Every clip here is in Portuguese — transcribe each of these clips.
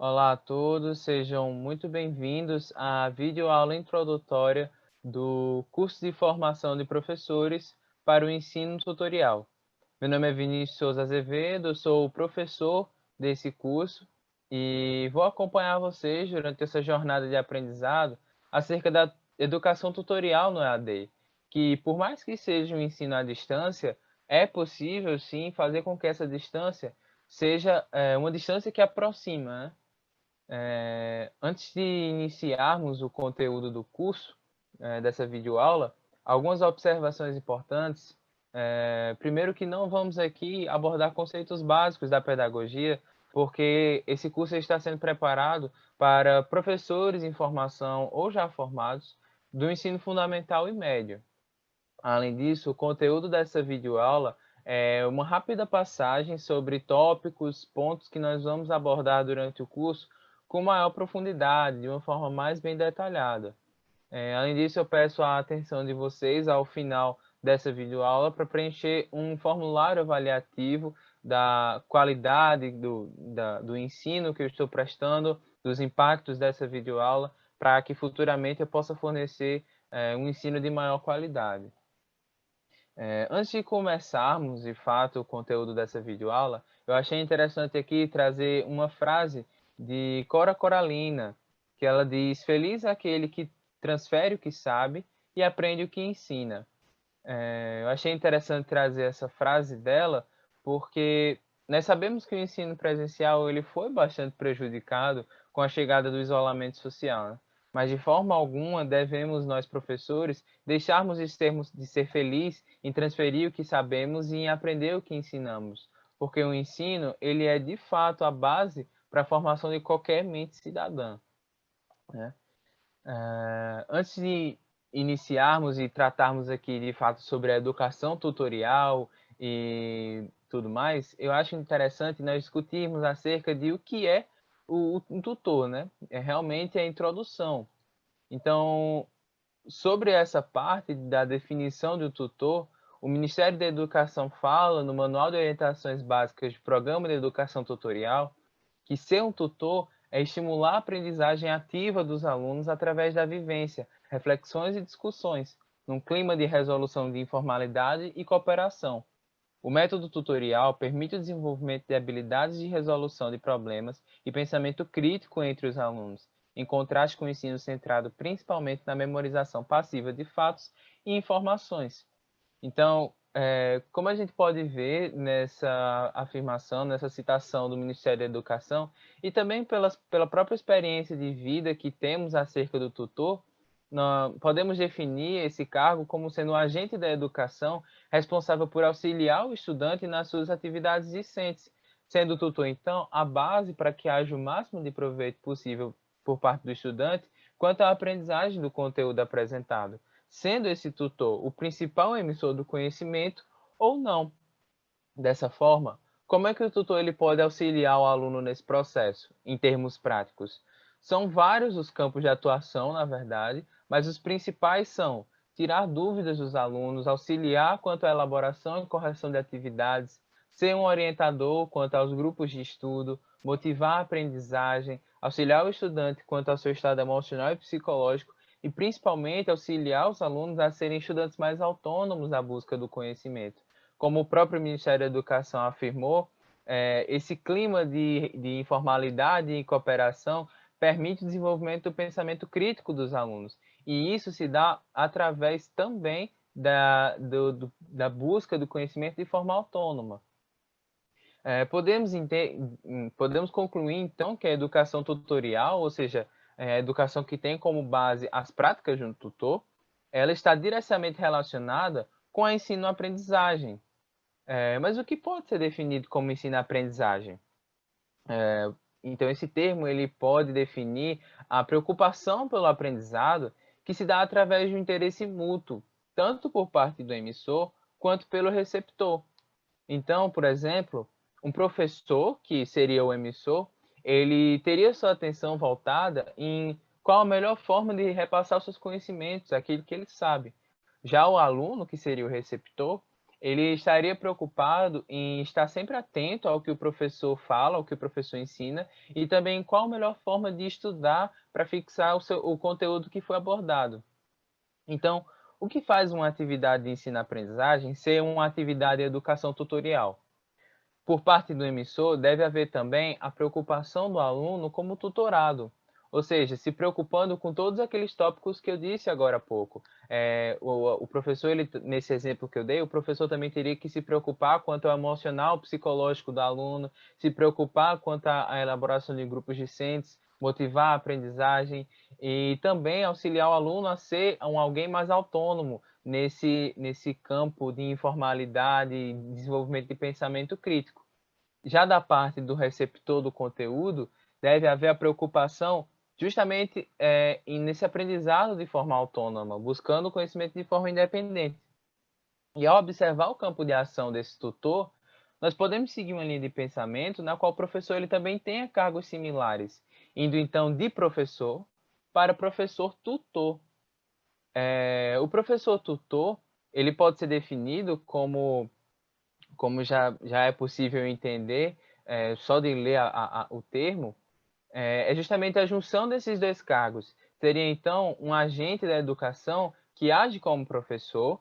Olá a todos, sejam muito bem-vindos à videoaula introdutória do curso de formação de professores para o ensino tutorial. Meu nome é Vinícius Souza Azevedo, eu sou o professor desse curso e vou acompanhar vocês durante essa jornada de aprendizado acerca da educação tutorial no EAD, que por mais que seja um ensino à distância, é possível sim fazer com que essa distância seja uma distância que aproxima, né? Antes de iniciarmos o conteúdo do curso, dessa videoaula, algumas observações importantes. Primeiro que não vamos aqui abordar conceitos básicos da pedagogia, porque esse curso está sendo preparado para professores em formação ou já formados do ensino fundamental e médio. Além disso, o conteúdo dessa videoaula é uma rápida passagem sobre tópicos, pontos que nós vamos abordar durante o curso com maior profundidade, de uma forma mais bem detalhada. Além disso, eu peço a atenção de vocês ao final dessa videoaula para preencher um formulário avaliativo da qualidade do ensino que eu estou prestando, dos impactos dessa videoaula, para que futuramente eu possa fornecer um ensino de maior qualidade. Antes de começarmos, de fato, o conteúdo dessa videoaula, eu achei interessante aqui trazer uma frase de Cora Coralina, que ela diz: "Feliz é aquele que transfere o que sabe e aprende o que ensina". Eu achei interessante trazer essa frase dela, porque nós sabemos que o ensino presencial ele foi bastante prejudicado com a chegada do isolamento social, né? Mas de forma alguma devemos nós professores deixarmos de ser felizes em transferir o que sabemos e em aprender o que ensinamos, porque o ensino ele é de fato a base para a formação de qualquer mente cidadã, né? Antes de iniciarmos e tratarmos aqui de fato sobre a educação tutorial e tudo mais, eu acho interessante nós discutirmos acerca de o que é um tutor, né? É realmente a introdução. Então, sobre essa parte da definição do tutor, o Ministério da Educação fala no Manual de Orientações Básicas de Programa de Educação Tutorial que ser um tutor é estimular a aprendizagem ativa dos alunos através da vivência, reflexões e discussões, num clima de resolução de informalidade e cooperação. O método tutorial permite o desenvolvimento de habilidades de resolução de problemas e pensamento crítico entre os alunos, em contraste com o ensino centrado principalmente na memorização passiva de fatos e informações. Então, como a gente pode ver nessa afirmação, nessa citação do Ministério da Educação, e também pela própria experiência de vida que temos acerca do tutor, nós podemos definir esse cargo como sendo um agente da educação responsável por auxiliar o estudante nas suas atividades discentes, sendo o tutor, então, a base para que haja o máximo de proveito possível por parte do estudante quanto à aprendizagem do conteúdo apresentado, sendo esse tutor o principal emissor do conhecimento ou não. Dessa forma, como é que o tutor ele pode auxiliar o aluno nesse processo, em termos práticos? São vários os campos de atuação, na verdade, mas os principais são tirar dúvidas dos alunos, auxiliar quanto à elaboração e correção de atividades, ser um orientador quanto aos grupos de estudo, motivar a aprendizagem, auxiliar o estudante quanto ao seu estado emocional e psicológico e, principalmente, auxiliar os alunos a serem estudantes mais autônomos na busca do conhecimento. Como o próprio Ministério da Educação afirmou, esse clima de informalidade e cooperação permite o desenvolvimento do pensamento crítico dos alunos. E isso se dá através também da busca do conhecimento de forma autônoma. Podemos concluir, então, que a educação tutorial, ou seja, a educação que tem como base as práticas de um tutor, ela está diretamente relacionada com a ensino-aprendizagem. Mas o que pode ser definido como ensino-aprendizagem? Então, esse termo ele pode definir a preocupação pelo aprendizado que se dá através de um interesse mútuo, tanto por parte do emissor quanto pelo receptor. Então, por exemplo, um professor, que seria o emissor, ele teria sua atenção voltada em qual a melhor forma de repassar os seus conhecimentos, aquilo que ele sabe. Já o aluno, que seria o receptor, ele estaria preocupado em estar sempre atento ao que o professor fala, ao que o professor ensina, e também qual a melhor forma de estudar para fixar o conteúdo que foi abordado. Então, o que faz uma atividade de ensino-aprendizagem ser uma atividade de educação tutorial? Por parte do emissor, deve haver também a preocupação do aluno como tutorado, ou seja, se preocupando com todos aqueles tópicos que eu disse agora há pouco. O professor, nesse exemplo que eu dei, o professor também teria que se preocupar quanto ao emocional, psicológico do aluno, se preocupar quanto à elaboração de grupos discentes, motivar a aprendizagem e também auxiliar o aluno a ser alguém mais autônomo, nesse campo de informalidade, desenvolvimento de pensamento crítico. Já da parte do receptor do conteúdo, deve haver a preocupação justamente nesse aprendizado de forma autônoma, buscando o conhecimento de forma independente. E ao observar o campo de ação desse tutor, nós podemos seguir uma linha de pensamento na qual o professor ele também tenha cargos similares, indo então de professor para professor tutor. O professor tutor, ele pode ser definido como já é possível entender, só de ler o termo, é justamente a junção desses dois cargos. Seria, então, um agente da educação que age como professor,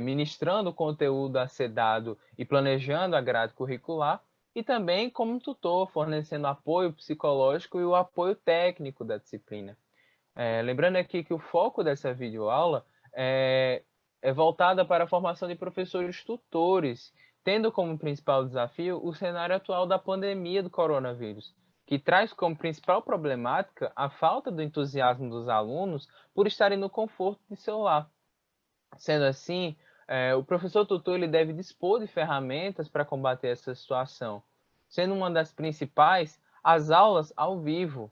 ministrando o conteúdo a ser dado e planejando a grade curricular, e também como tutor, fornecendo apoio psicológico e o apoio técnico da disciplina. Lembrando aqui que o foco dessa videoaula é voltada para a formação de professores tutores, tendo como principal desafio o cenário atual da pandemia do coronavírus, que traz como principal problemática a falta do entusiasmo dos alunos por estarem no conforto de seu lar. Sendo assim, o professor tutor ele deve dispor de ferramentas para combater essa situação, sendo uma das principais as aulas ao vivo.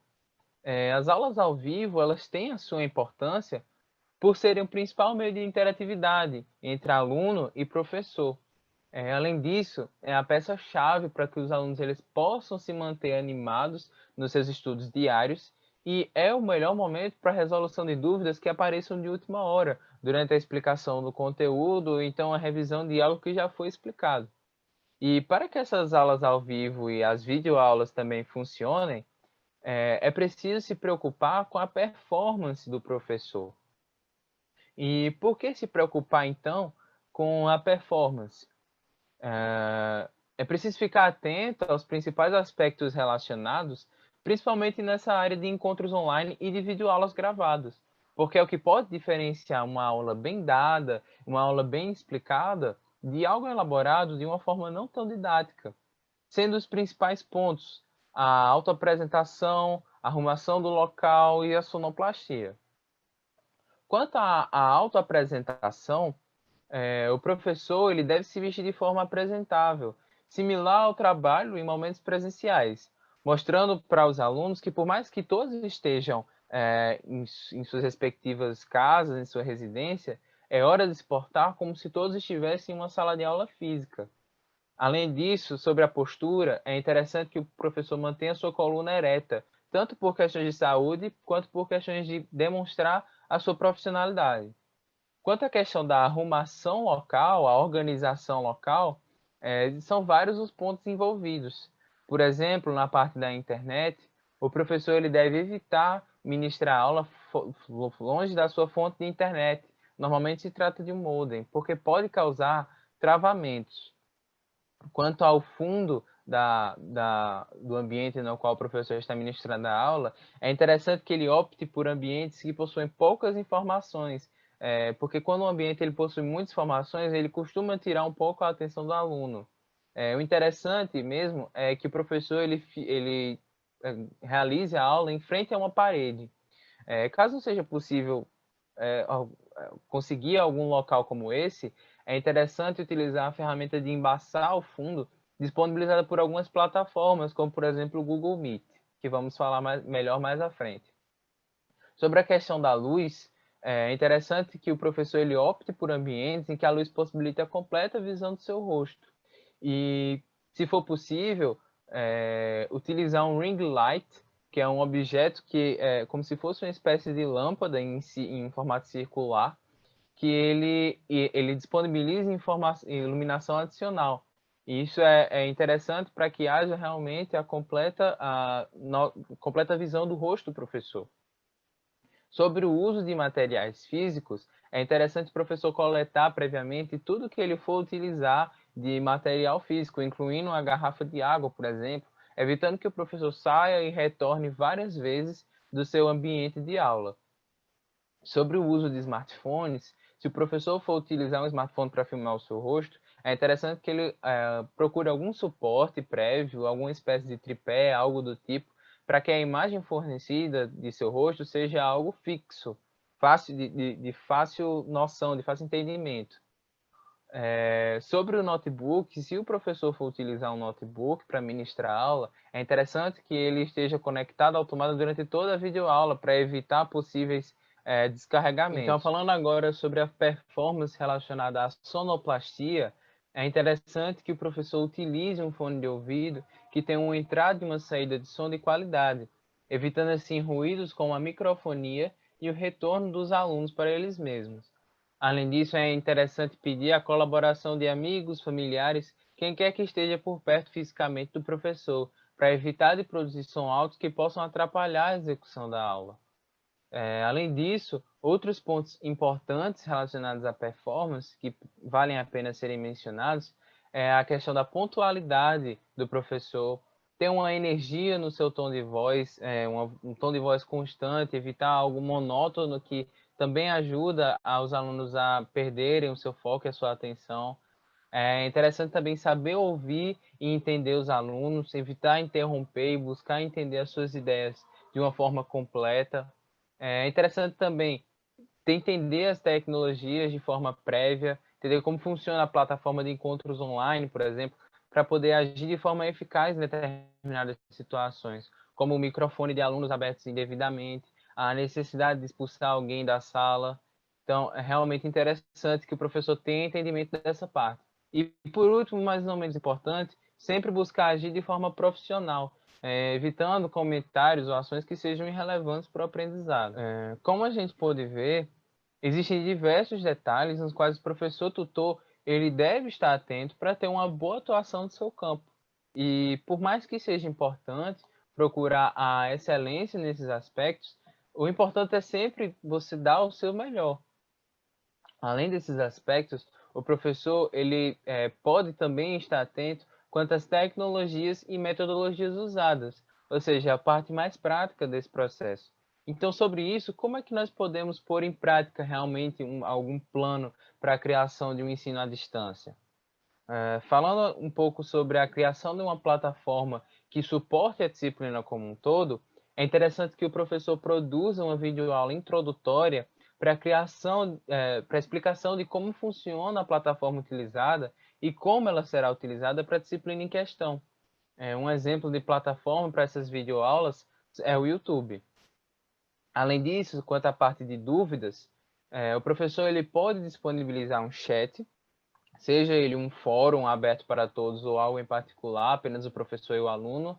As aulas ao vivo elas têm a sua importância por serem o principal meio de interatividade entre aluno e professor. Além disso, é a peça-chave para que os alunos eles possam se manter animados nos seus estudos diários e é o melhor momento para a resolução de dúvidas que apareçam de última hora, durante a explicação do conteúdo ou então a revisão de algo que já foi explicado. E para que essas aulas ao vivo e as videoaulas também funcionem, é preciso se preocupar com a performance do professor. E por que se preocupar, então, com a performance? É preciso ficar atento aos principais aspectos relacionados, principalmente nessa área de encontros online e de videoaulas gravadas, porque é o que pode diferenciar uma aula bem dada, uma aula bem explicada, de algo elaborado de uma forma não tão didática, sendo os principais pontos a autoapresentação, a arrumação do local e a sonoplastia. Quanto à autoapresentação, o professor ele deve se vestir de forma apresentável, similar ao trabalho em momentos presenciais, mostrando para os alunos que, por mais que todos estejam em suas respectivas casas, em sua residência, é hora de se portar como se todos estivessem em uma sala de aula física. Além disso, sobre a postura, é interessante que o professor mantenha sua coluna ereta, tanto por questões de saúde, quanto por questões de demonstrar a sua profissionalidade. Quanto à questão da arrumação local, a organização local, são vários os pontos envolvidos. Por exemplo, na parte da internet, o professor ele deve evitar ministrar a aula longe da sua fonte de internet. Normalmente se trata de um modem, porque pode causar travamentos. Quanto ao fundo do ambiente no qual o professor está ministrando a aula, é interessante que ele opte por ambientes que possuem poucas informações, porque quando o ambiente ele possui muitas informações, ele costuma tirar um pouco a atenção do aluno. O interessante mesmo é que o professor ele realize a aula em frente a uma parede. Caso não seja possível conseguir algum local como esse, é interessante utilizar a ferramenta de embaçar o fundo disponibilizada por algumas plataformas, como por exemplo o Google Meet, que vamos falar melhor mais à frente. Sobre a questão da luz, é interessante que o professor ele opte por ambientes em que a luz possibilite a completa visão do seu rosto. E, se for possível, utilizar um ring light, que é um objeto que é como se fosse uma espécie de lâmpada em formato circular, que ele disponibilize iluminação adicional. E isso é interessante para que haja realmente a completa visão do rosto do professor. Sobre o uso de materiais físicos, é interessante o professor coletar previamente tudo que ele for utilizar de material físico, incluindo uma garrafa de água, por exemplo, evitando que o professor saia e retorne várias vezes do seu ambiente de aula. Sobre o uso de smartphones, se o professor for utilizar um smartphone para filmar o seu rosto, é interessante que ele procure algum suporte prévio, alguma espécie de tripé, algo do tipo, para que a imagem fornecida de seu rosto seja algo fixo, fácil de fácil noção, de fácil entendimento. Sobre o notebook, se o professor for utilizar um notebook para ministrar a aula, é interessante que ele esteja conectado ao tomada durante toda a videoaula para evitar possíveis descarregamentos. Então, falando agora sobre a performance relacionada à sonoplastia, é interessante que o professor utilize um fone de ouvido que tenha uma entrada e uma saída de som de qualidade, evitando assim ruídos como a microfonia e o retorno dos alunos para eles mesmos. Além disso, é interessante pedir a colaboração de amigos, familiares, quem quer que esteja por perto fisicamente do professor, para evitar de produzir som altos que possam atrapalhar a execução da aula. Além disso, outros pontos importantes relacionados à performance, que valem a pena serem mencionados, é a questão da pontualidade do professor, ter uma energia no seu tom de voz, um tom de voz constante, evitar algo monótono que também ajuda os alunos a perderem o seu foco e a sua atenção. É interessante também saber ouvir e entender os alunos, evitar interromper e buscar entender as suas ideias de uma forma completa. É interessante também entender as tecnologias de forma prévia, entender como funciona a plataforma de encontros online, por exemplo, para poder agir de forma eficaz em determinadas situações, como o microfone de alunos abertos indevidamente, a necessidade de expulsar alguém da sala. Então, é realmente interessante que o professor tenha entendimento dessa parte. E, por último, mas não menos importante, sempre buscar agir de forma profissional, evitando comentários ou ações que sejam irrelevantes para o aprendizado. Como a gente pode ver, existem diversos detalhes nos quais o professor tutor ele deve estar atento para ter uma boa atuação do seu campo. E por mais que seja importante procurar a excelência nesses aspectos, o importante é sempre você dar o seu melhor. Além desses aspectos, o professor ele pode também estar atento quanto às tecnologias e metodologias usadas, ou seja, a parte mais prática desse processo. Então, sobre isso, como é que nós podemos pôr em prática realmente algum plano para a criação de um ensino à distância? Falando um pouco sobre a criação de uma plataforma que suporte a disciplina como um todo, é interessante que o professor produza uma videoaula introdutória para a criação, para a explicação de como funciona a plataforma utilizada e como ela será utilizada para a disciplina em questão. Um exemplo de plataforma para essas videoaulas é o YouTube. Além disso, quanto à parte de dúvidas, o professor ele pode disponibilizar um chat, seja ele um fórum aberto para todos ou algo em particular, apenas o professor e o aluno,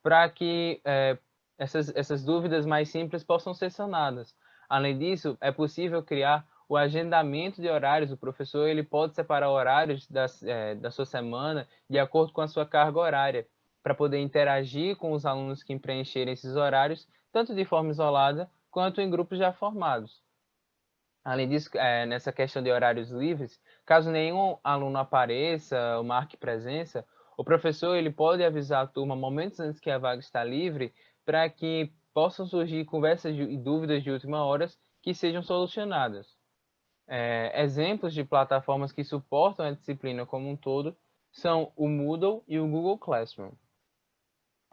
para que essas dúvidas mais simples possam ser sanadas. Além disso, é possível criar o agendamento de horários. O professor ele pode separar horários da sua semana de acordo com a sua carga horária, para poder interagir com os alunos que preencherem esses horários, tanto de forma isolada quanto em grupos já formados. Além disso, nessa questão de horários livres, caso nenhum aluno apareça ou marque presença, o professor ele pode avisar a turma momentos antes que a vaga está livre para que possam surgir conversas e dúvidas de última hora que sejam solucionadas. Exemplos de plataformas que suportam a disciplina como um todo são o Moodle e o Google Classroom.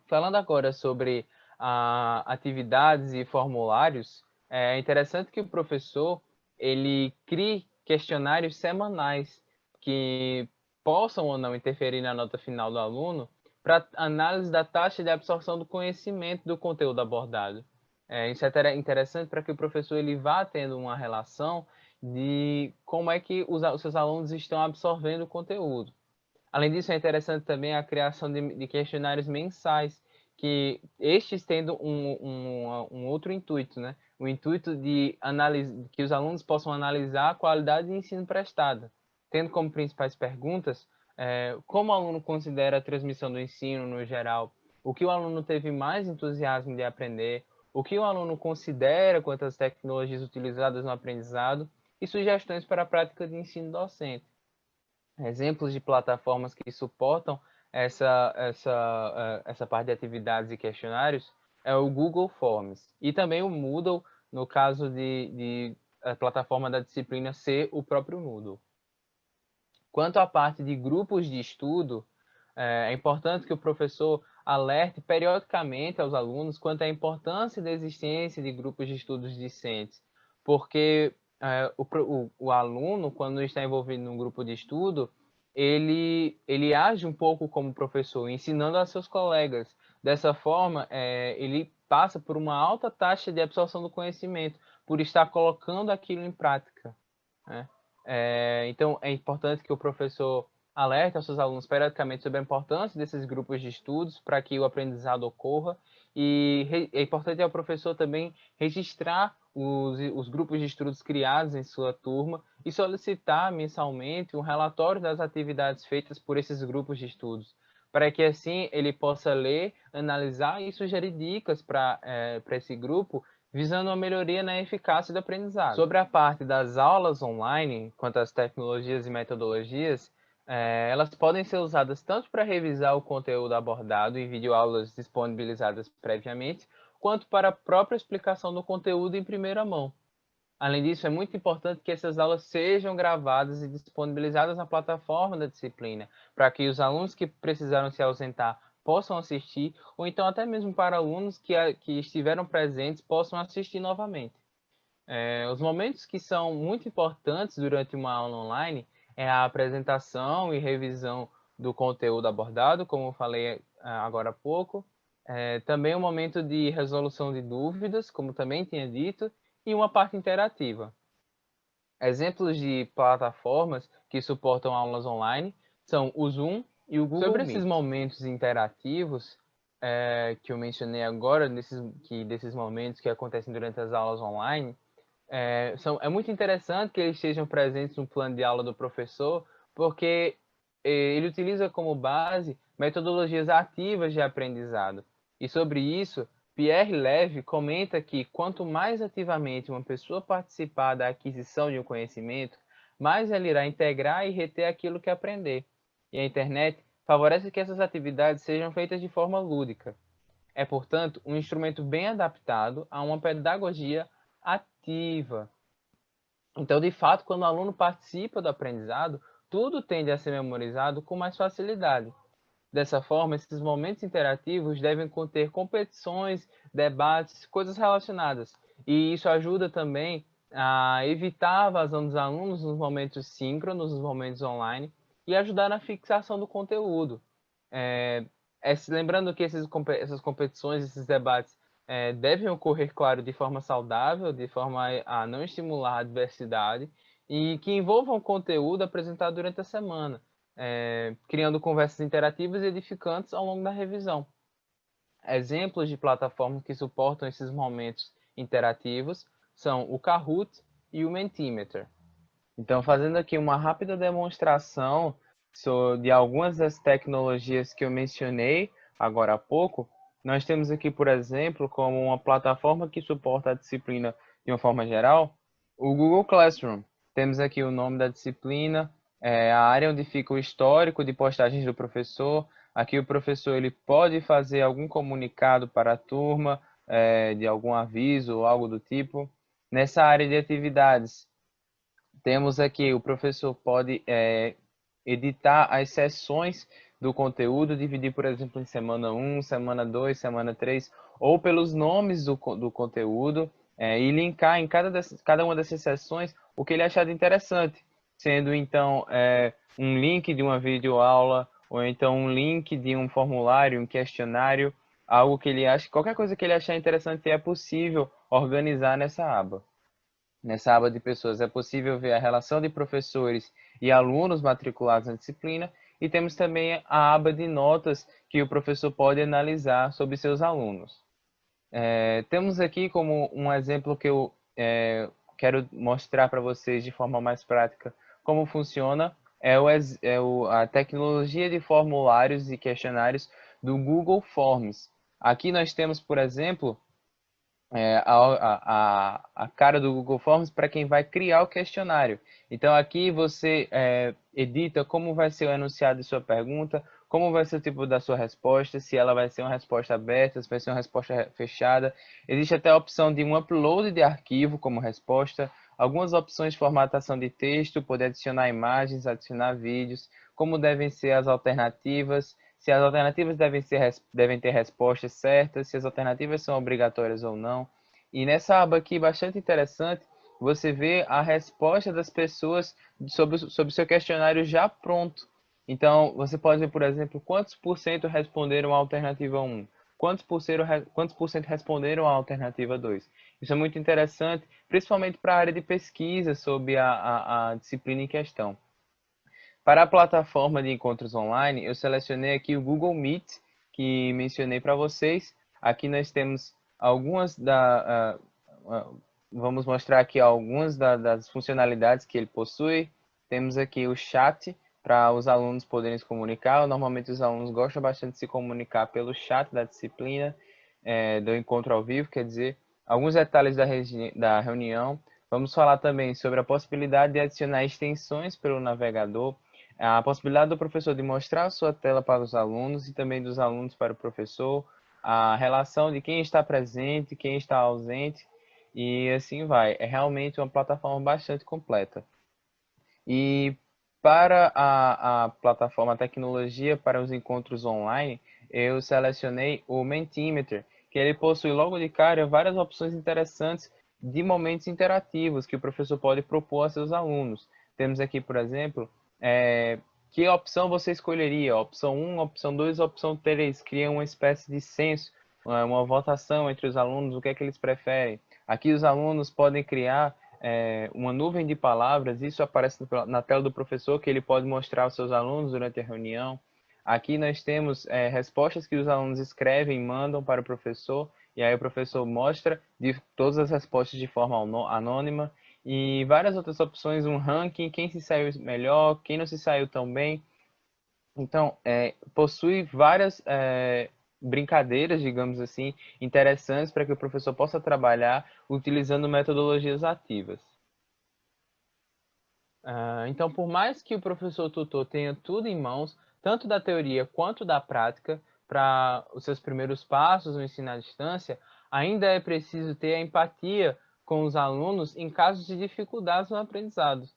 Falando agora sobre atividades e formulários, é interessante que o professor ele crie questionários semanais que possam ou não interferir na nota final do aluno para análise da taxa de absorção do conhecimento do conteúdo abordado. Isso é interessante para que o professor ele vá tendo uma relação de como é que os seus alunos estão absorvendo o conteúdo. Além disso, é interessante também a criação de questionários mensais, que estes tendo um outro intuito, né? O intuito de que os alunos possam analisar a qualidade de ensino prestada, tendo como principais perguntas como o aluno considera a transmissão do ensino no geral, o que o aluno teve mais entusiasmo de aprender, o que o aluno considera quanto às tecnologias utilizadas no aprendizado e sugestões para a prática de ensino docente. Exemplos de plataformas que suportam essa parte de atividades e questionários é o Google Forms e também o Moodle, no caso de a plataforma da disciplina ser o próprio Moodle. Quanto à parte de grupos de estudo, é importante que o professor alerte periodicamente aos alunos quanto à importância da existência de grupos de estudos discentes, porque o aluno, quando está envolvido num grupo de estudo, ele age um pouco como professor, ensinando a seus colegas. Dessa forma, ele passa por uma alta taxa de absorção do conhecimento, por estar colocando aquilo em prática, né? Então, é importante que o professor alerte aos seus alunos periodicamente sobre a importância desses grupos de estudos para que o aprendizado ocorra. E é importante ao professor também registrar os grupos de estudos criados em sua turma e solicitar mensalmente um relatório das atividades feitas por esses grupos de estudos, para que assim ele possa ler, analisar e sugerir dicas para esse grupo, visando uma melhoria na eficácia do aprendizado. Sobre a parte das aulas online, quanto às tecnologias e metodologias, elas podem ser usadas tanto para revisar o conteúdo abordado em videoaulas disponibilizadas previamente, quanto para a própria explicação do conteúdo em primeira mão. Além disso, é muito importante que essas aulas sejam gravadas e disponibilizadas na plataforma da disciplina, para que os alunos que precisaram se ausentar possam assistir, ou então até mesmo para alunos que estiveram presentes possam assistir novamente. Os momentos que são muito importantes durante uma aula online é a apresentação e revisão do conteúdo abordado, como eu falei agora há pouco. Também o momento de resolução de dúvidas, como também tinha dito, e uma parte interativa. Exemplos de plataformas que suportam aulas online são o Zoom e o Google Meet. Sobre esses momentos interativos que eu mencionei agora, desses momentos que acontecem durante as aulas online, é muito interessante que eles estejam presentes no plano de aula do professor, porque ele utiliza como base metodologias ativas de aprendizado. E sobre isso, Pierre Levy comenta que quanto mais ativamente uma pessoa participar da aquisição de um conhecimento, mais ela irá integrar e reter aquilo que aprender. E a internet favorece que essas atividades sejam feitas de forma lúdica. É, portanto, um instrumento bem adaptado a uma pedagogia ativa. Então, de fato, quando o aluno participa do aprendizado, tudo tende a ser memorizado com mais facilidade. Dessa forma, esses momentos interativos devem conter competições, debates, coisas relacionadas. E isso ajuda também a evitar a evasão dos alunos nos momentos síncronos, nos momentos online, e ajudar na fixação do conteúdo. Lembrando que essas competições, esses debates, devem ocorrer, claro, de forma saudável, de forma a não estimular a adversidade, e que envolvam conteúdo apresentado durante a semana, criando conversas interativas e edificantes ao longo da revisão. Exemplos de plataformas que suportam esses momentos interativos são o Kahoot e o Mentimeter. Então, fazendo aqui uma rápida demonstração de algumas das tecnologias que eu mencionei agora há pouco, nós temos aqui, por exemplo, como uma plataforma que suporta a disciplina de uma forma geral, o Google Classroom. Temos aqui o nome da disciplina, a área onde fica o histórico de postagens do professor. Aqui o professor ele pode fazer algum comunicado para a turma, de algum aviso ou algo do tipo. Nessa área de atividades, temos aqui, o professor pode editar as sessões do conteúdo, dividir, por exemplo, em semana 1, semana 2, semana 3, ou pelos nomes do conteúdo, e linkar em cada uma dessas sessões o que ele achar de interessante, sendo então um link de uma videoaula, ou então um link de um formulário, um questionário, algo que ele acha, qualquer coisa que ele achar interessante é possível organizar nessa aba. Nessa aba de pessoas é possível ver a relação de professores e alunos matriculados na disciplina e temos também a aba de notas que o professor pode analisar sobre seus alunos. Temos aqui como um exemplo que eu quero mostrar para vocês de forma mais prática como funciona, a tecnologia de formulários e questionários do Google Forms. Aqui nós temos, por exemplo, a cara do Google Forms para quem vai criar o questionário. Então aqui você edita como vai ser o enunciado de sua pergunta, como vai ser o tipo da sua resposta, se ela vai ser uma resposta aberta, se vai ser uma resposta fechada. Existe até a opção de um upload de arquivo como resposta, algumas opções de formatação de texto, poder adicionar imagens, adicionar vídeos, como devem ser as alternativas, se as alternativas devem ter respostas certas, se as alternativas são obrigatórias ou não. E nessa aba aqui, bastante interessante, você vê a resposta das pessoas sobre o seu questionário já pronto. Então, você pode ver, por exemplo, quantos por cento responderam a alternativa 1, quantos por cento responderam a alternativa 2. Isso é muito interessante, principalmente para a área de pesquisa sobre a disciplina em questão. Para a plataforma de encontros online, eu selecionei aqui o Google Meet, que mencionei para vocês. Aqui nós temos vamos mostrar aqui algumas das funcionalidades que ele possui. Temos aqui o chat para os alunos poderem se comunicar. Normalmente os alunos gostam bastante de se comunicar pelo chat da disciplina, do encontro ao vivo, quer dizer, alguns detalhes da reunião. Vamos falar também sobre a possibilidade de adicionar extensões pelo navegador, a possibilidade do professor de mostrar a sua tela para os alunos e também dos alunos para o professor, a relação de quem está presente, quem está ausente, e assim vai. É realmente uma plataforma bastante completa. E para a plataforma tecnologia para os encontros online, eu selecionei o Mentimeter, que ele possui logo de cara várias opções interessantes de momentos interativos que o professor pode propor a seus alunos. Temos aqui, por exemplo, que opção você escolheria? Opção 1, opção 2, opção 3. Cria uma espécie de censo, uma votação entre os alunos, o que é que eles preferem. Aqui os alunos podem criar uma nuvem de palavras, isso aparece na tela do professor, que ele pode mostrar aos seus alunos durante a reunião. Aqui nós temos respostas que os alunos escrevem e mandam para o professor, e aí o professor mostra todas as respostas de forma anônima, e várias outras opções, um ranking, quem se saiu melhor, quem não se saiu tão bem. Então, possui várias brincadeiras, digamos assim, interessantes para que o professor possa trabalhar utilizando metodologias ativas. Então, por mais que o professor tutor tenha tudo em mãos, tanto da teoria quanto da prática, para os seus primeiros passos no ensino à distância, ainda é preciso ter a empatia com os alunos em casos de dificuldades no aprendizado.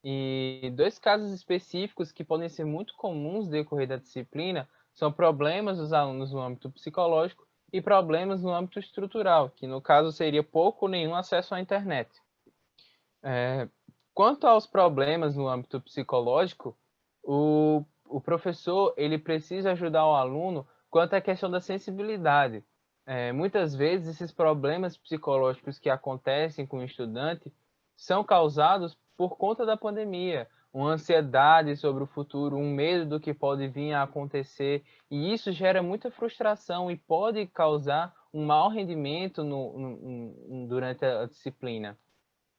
E dois casos específicos que podem ser muito comuns no decorrer da disciplina são problemas dos alunos no âmbito psicológico e problemas no âmbito estrutural, que no caso seria pouco ou nenhum acesso à internet. Quanto aos problemas no âmbito psicológico, o professor ele precisa ajudar o aluno quanto à questão da sensibilidade. Muitas vezes esses problemas psicológicos que acontecem com o estudante são causados por conta da pandemia, uma ansiedade sobre o futuro, um medo do que pode vir a acontecer, e isso gera muita frustração e pode causar um mau rendimento durante a disciplina.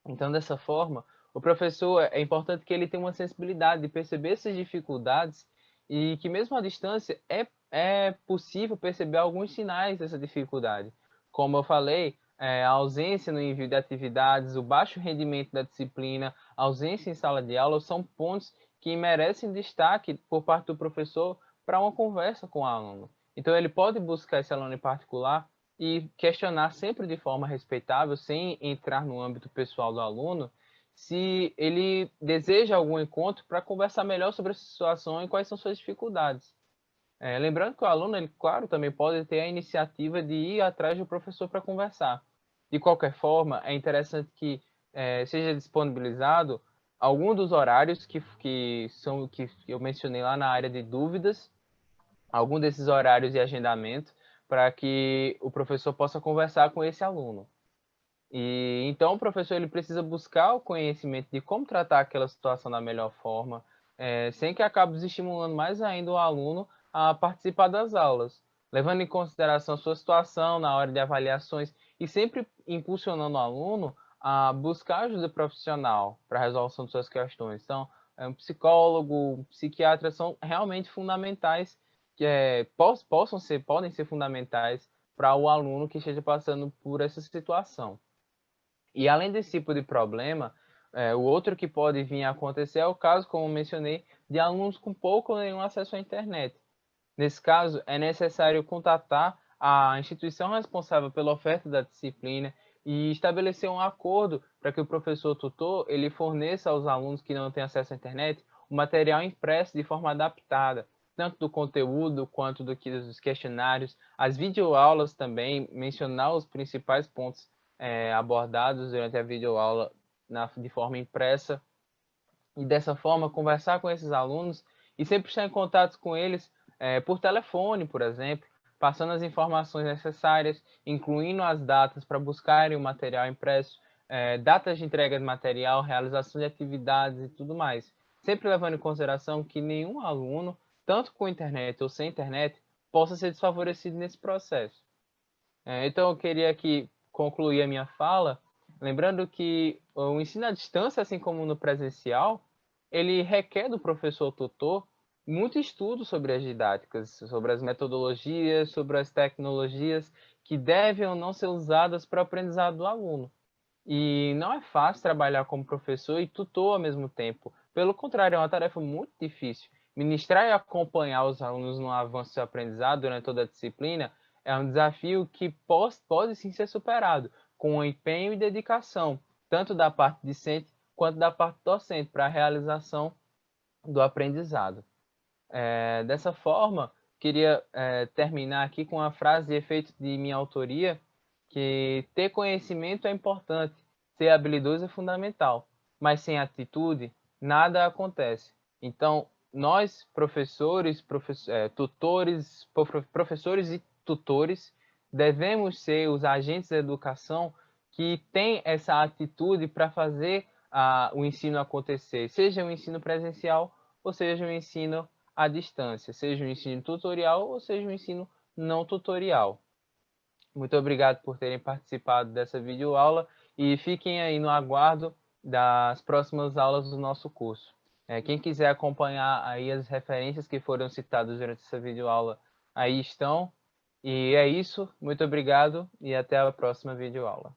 Então, dessa forma, o professor é importante que ele tenha uma sensibilidade de perceber essas dificuldades e que mesmo à distância é possível perceber alguns sinais dessa dificuldade. Como eu falei, a ausência no envio de atividades, o baixo rendimento da disciplina, a ausência em sala de aula são pontos que merecem destaque por parte do professor para uma conversa com o aluno. Então, ele pode buscar esse aluno em particular e questionar sempre de forma respeitável, sem entrar no âmbito pessoal do aluno, se ele deseja algum encontro para conversar melhor sobre essa situação e quais são suas dificuldades. Lembrando que o aluno, ele, claro, também pode ter a iniciativa de ir atrás do professor para conversar. De qualquer forma, é interessante que seja disponibilizado algum dos horários que eu mencionei lá na área de dúvidas, algum desses horários de agendamento, para que o professor possa conversar com esse aluno. E então o professor ele precisa buscar o conhecimento de como tratar aquela situação da melhor forma, sem que acabe desestimulando mais ainda o aluno a participar das aulas, levando em consideração a sua situação na hora de avaliações e sempre impulsionando o aluno a buscar ajuda profissional para a resolução de suas questões. Então, um psicólogo, um psiquiatra são realmente fundamentais, podem ser fundamentais para o aluno que esteja passando por essa situação. E além desse tipo de problema, o outro que pode vir a acontecer é o caso, como mencionei, de alunos com pouco ou nenhum acesso à internet. Nesse caso, é necessário contatar a instituição responsável pela oferta da disciplina e estabelecer um acordo para que o professor tutor ele forneça aos alunos que não têm acesso à internet o material impresso de forma adaptada, tanto do conteúdo quanto dos questionários, as videoaulas também, mencionar os principais pontos abordados durante a videoaula de forma impressa, e dessa forma conversar com esses alunos e sempre estar em contato com eles por telefone, por exemplo, passando as informações necessárias, incluindo as datas para buscarem o material impresso, datas de entrega de material, realização de atividades e tudo mais. Sempre levando em consideração que nenhum aluno, tanto com internet ou sem internet, possa ser desfavorecido nesse processo. Então, eu queria aqui concluir a minha fala, lembrando que o ensino à distância, assim como no presencial, ele requer do professor tutor muito estudo sobre as didáticas, sobre as metodologias, sobre as tecnologias que devem ou não ser usadas para o aprendizado do aluno. E não é fácil trabalhar como professor e tutor ao mesmo tempo. Pelo contrário, é uma tarefa muito difícil. Ministrar e acompanhar os alunos no avanço do seu aprendizado durante toda a disciplina é um desafio que pode sim ser superado, com empenho e dedicação, tanto da parte discente quanto da parte docente, para a realização do aprendizado. Dessa forma, queria terminar aqui com uma frase de efeito de minha autoria, que ter conhecimento é importante, ser habilidoso é fundamental, mas sem atitude, nada acontece. Então, nós, professores e tutores, devemos ser os agentes da educação que têm essa atitude para fazer o ensino acontecer, seja o ensino presencial ou seja o ensino à distância, seja o ensino tutorial ou seja o ensino não tutorial. Muito obrigado por terem participado dessa videoaula e fiquem aí no aguardo das próximas aulas do nosso curso. Quem quiser acompanhar aí as referências que foram citadas durante essa videoaula, aí estão. E é isso, muito obrigado e até a próxima videoaula.